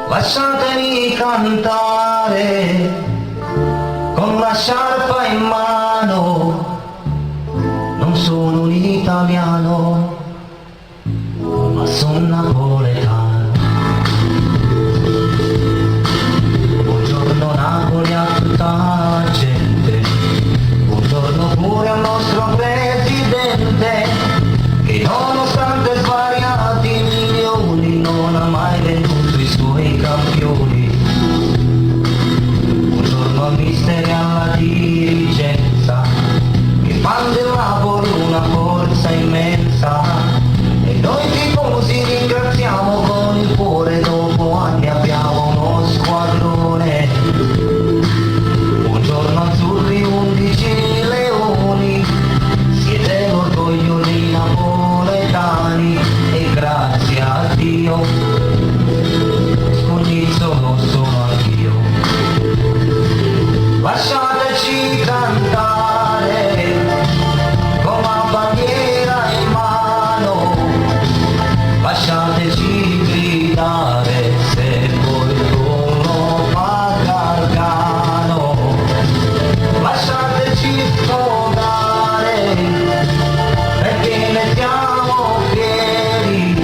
Lasciatemi cantare con la sciarpa in mano, non sono un italiano, ma sono napoletano. Buongiorno Napoli a tutta la gente, buongiorno pure al nostro presidente, che nonostante svariati milioni non ha mai venduto i suoi campioni. Buongiorno al mister e alla dirigenza, che fanno del Napoli una forza immensa, e noi tifosi ringraziamo con il cuore, dopo anni abbiamo uno squadrone. Buongiorno azzurri, 11 leoni, siete l'orgoglio dei napoletani, e grazie a Dio sogno sono anch'io. Lasciateci cantare con la bandiera in mano, lasciateci gridare se qualcuno fa Gargano, lasciateci sfogare perché ne siamo fieri,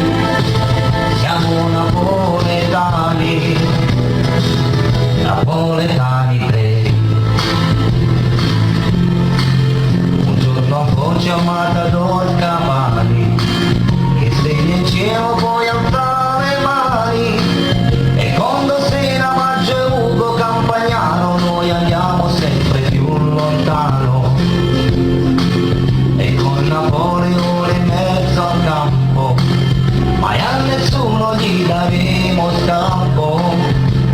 siamo napoletani, napoletani veri. Buongiorno a voce amata Don Cavani, che segna in cielo poi alza le mani, e quando sera Maggio e Ugo Campagnano noi andiamo sempre più lontano, e con Napoleone in mezzo al campo mai a nessuno gli daremo scampo.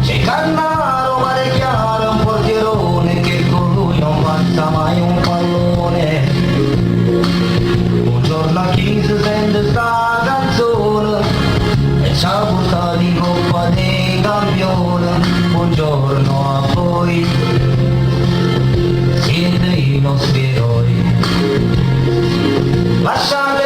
C'è Cannaro, Mare Chiaro, un portierone che con lui non manca mai un pallone. Buongiorno a chi si sente sta canzone e ci ha portato in coppa dei campioni. Buongiorno a voi, siete i nostri eroi. Lasciate